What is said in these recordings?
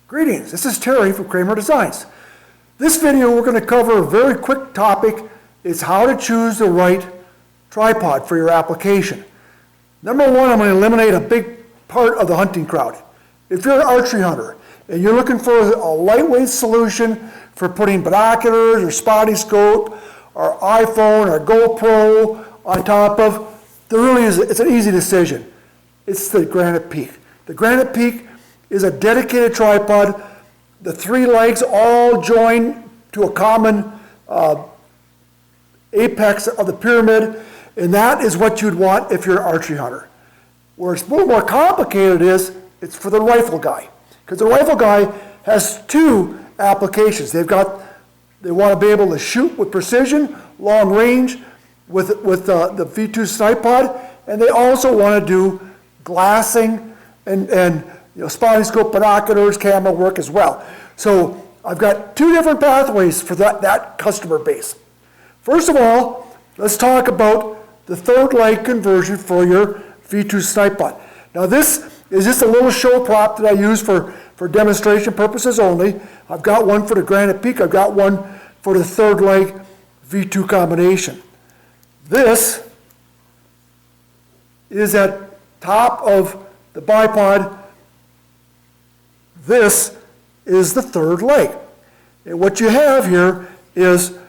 Greetings, this is Terry from Kramer Designs. This video we're going to cover a very quick topic. It's how to choose the right tripod for your application. Number one, I'm going to eliminate a big part of the hunting crowd. If you're an archery hunter and you're looking for a lightweight solution for putting binoculars or spotting scope or iPhone or GoPro on top of, there really is, it's an easy decision. It's the GranitePeak. The GranitePeak is a dedicated tripod. The three legs all join to a common apex of the pyramid, and that is what you'd want if you're an archery hunter. Where it's a little more complicated it's for the rifle guy, because the rifle guy has two applications. They want to be able to shoot with precision, long range, with the V2 snipe pod, and they also want to do glassing and spotting scope, binoculars, camera work as well. So I've got two different pathways for that customer base. First of all, let's talk about the third leg conversion for your V2 snipe pod. Now this is just a little show prop that I use for demonstration purposes only. I've got one for the GranitePeak, I've got one for the third leg V2 combination. This is at top of the bipod. This is the third leg. And what you have here is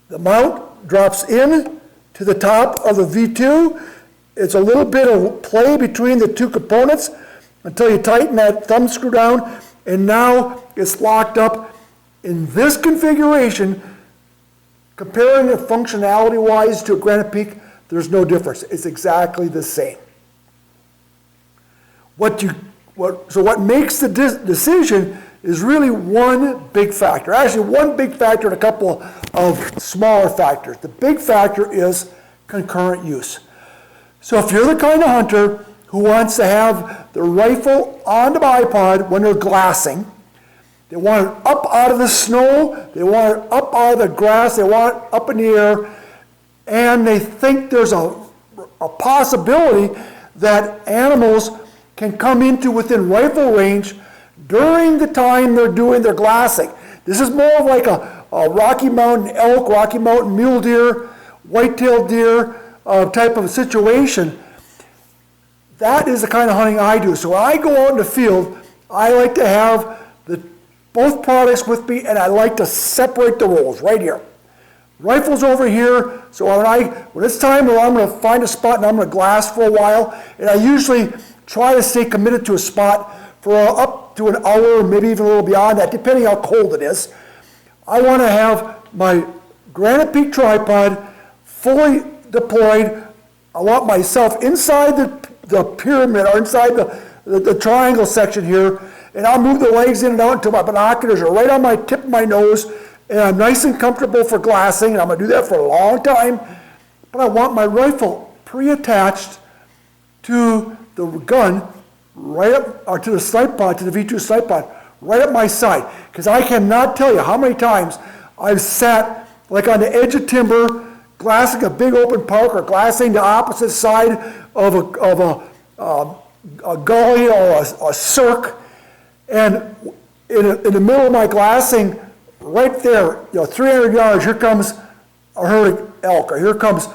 the mount drops in to the top of the V2. It's a little bit of play between the two components until you tighten that thumb screw down, and now it's locked up in this configuration. Comparing it functionality-wise to a GranitePeak, there's no difference. It's exactly the same. What makes the decision is really one big factor. Actually, one big factor and a couple of smaller factors. The big factor is concurrent use. So if you're the kind of hunter who wants to have the rifle on the bipod when they're glassing, they want it up out of the snow, they want it up out of the grass, they want it up in the air, and they think there's a possibility that animals can come into within rifle range during the time they're doing their glassing. This is more of like a Rocky Mountain elk, Rocky Mountain mule deer, white-tailed deer type of a situation. That is the kind of hunting I do. So when I go out in the field, I like to have both products with me, and I like to separate the roles right here. Rifle's over here, so when it's time where I'm going to find a spot and I'm going to glass for a while, and I usually try to stay committed to a spot for up to an hour, maybe even a little beyond that, depending how cold it is. I want to have my GranitePeak tripod fully deployed. I want myself inside the pyramid, or inside the triangle section here, and I'll move the legs in and out until my binoculars are right on my tip of my nose, and I'm nice and comfortable for glassing, and I'm going to do that for a long time. But I want my rifle pre-attached to the gun, right up, or to the snipe pod, to the V2 snipe pod, right at my side. Because I cannot tell you how many times I've sat like on the edge of timber, glassing a big open park, or glassing the opposite side of a gully or a cirque, and in the middle of my glassing, right there, 300 yards, here comes a herd of elk, or here comes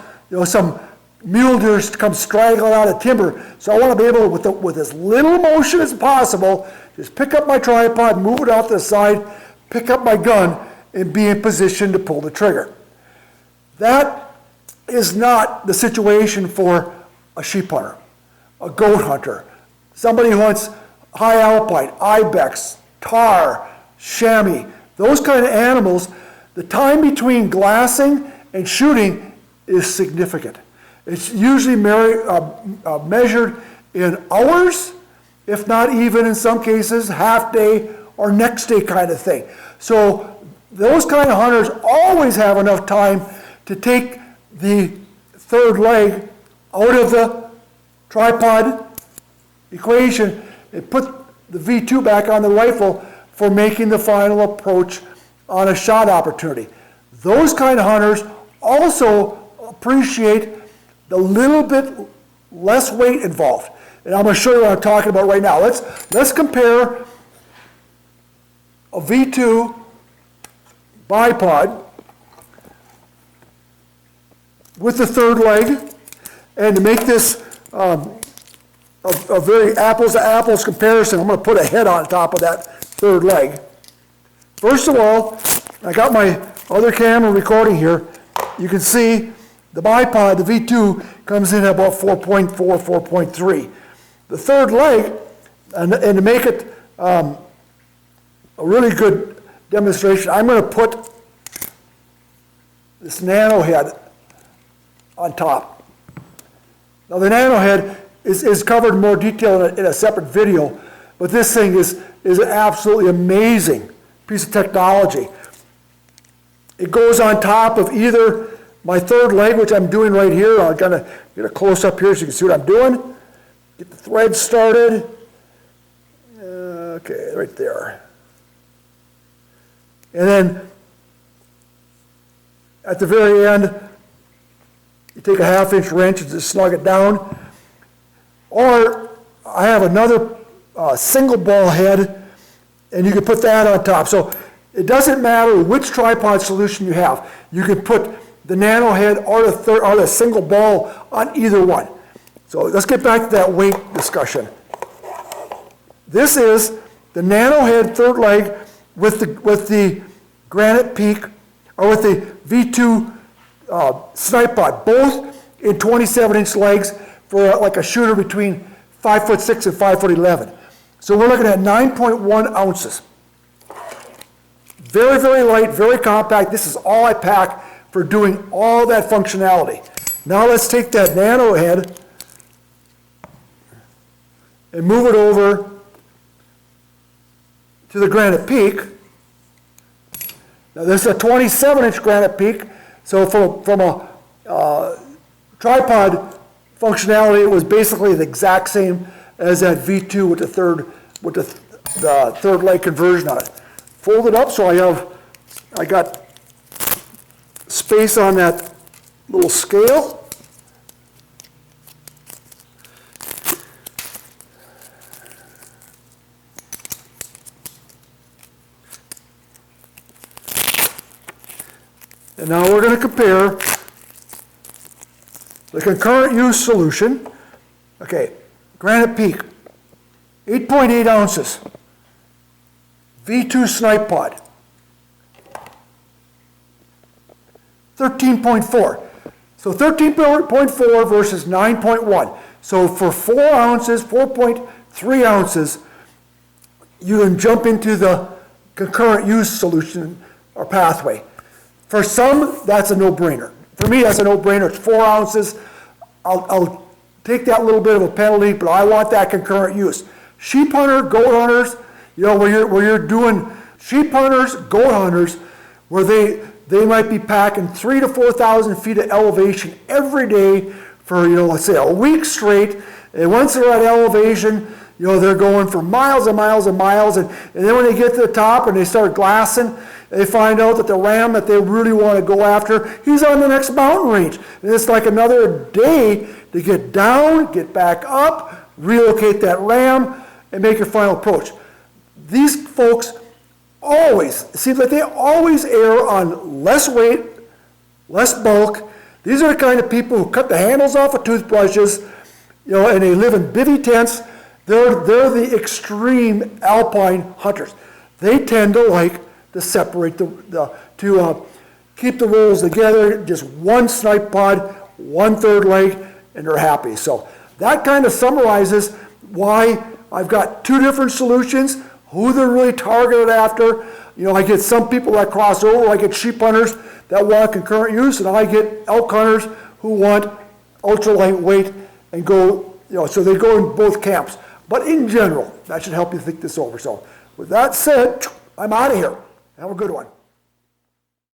some mule deer come straggling out of timber. So I want to be able, with as little motion as possible, just pick up my tripod, move it off to the side, pick up my gun, and be in position to pull the trigger. That is not the situation for a sheep hunter, a goat hunter, somebody who wants high alpine, ibex, tar, chamois, those kind of animals. The time between glassing and shooting is significant. It's usually measured in hours, if not even in some cases half day or next day kind of thing. So those kind of hunters always have enough time to take the third leg out of the tripod equation and put the V2 back on the rifle for making the final approach on a shot opportunity. Those kind of hunters also appreciate the little bit less weight involved. And I'm going to show you what I'm talking about right now. Let's compare a V2 bipod with the third leg. And to make this a very apples to apples comparison, I'm going to put a head on top of that third leg. First of all, I got my other camera recording here. You can see the bipod, the V2, comes in at about 4.4, 4.3. The third leg, and to make it a really good demonstration, I'm going to put this nano head on top. Now the nano head is covered in more detail in a separate video, but this thing is an absolutely amazing piece of technology. It goes on top of either my third leg, which I'm doing right here. I'm going to get a close up here so you can see what I'm doing. Get the thread started. Okay, right there. And then at the very end, you take a 1/2-inch wrench and just snug it down. Or I have another single ball head, and you can put that on top. So it doesn't matter which tripod solution you have. You can put the nano head or the single ball on either one. So let's get back to that weight discussion. This is the nano head third leg with the GranitePeak, or with the V2 snipe pod, both in 27-inch legs for like a shooter between 5'6" and 5'11". So we're looking at 9.1 ounces. Very, very light, very compact. This is all I pack for doing all that functionality. Now let's take that nano head and move it over to the GranitePeak. Now this is a 27-inch GranitePeak, so from a tripod functionality, it was basically the exact same as that V2 with the third leg conversion on it. Fold it up so I got space on that little scale. And now we're going to compare the concurrent use solution. Okay, GranitePeak, 8.8 ounces. V2 snipe pod, 13.4. So 13.4 versus 9.1. So for 4 ounces, 4.3 ounces, you can jump into the concurrent use solution or pathway. For some, that's a no-brainer. For me, that's a no-brainer. It's 4 ounces. I'll take that little bit of a penalty, but I want that concurrent use. Sheep hunter, goat hunters, you know, where you're doing sheep hunters, goat hunters, where they might be packing 3,000 to 4,000 feet of elevation every day for, you know, let's say a week straight. And once they're at elevation, you know, they're going for miles and miles and miles. And then when they get to the top and they start glassing, they find out that the ram that they really want to go after, he's on the next mountain range. And it's like another day to get down, get back up, relocate that ram, and make your final approach. These folks always, it seems like they always err on less weight, less bulk. These are the kind of people who cut the handles off of toothbrushes, you know, and they live in bivvy tents. They're the extreme alpine hunters. They tend to like to separate to keep the rolls together, just one snipe pod, one third leg, and they're happy. So that kind of summarizes why I've got two different solutions, who they're really targeted after. You know, I get some people that cross over. I get sheep hunters that want concurrent use, and I get elk hunters who want ultra lightweight and go, you know, so they go in both camps. But in general, that should help you think this over. So with that said, I'm out of here. Have a good one.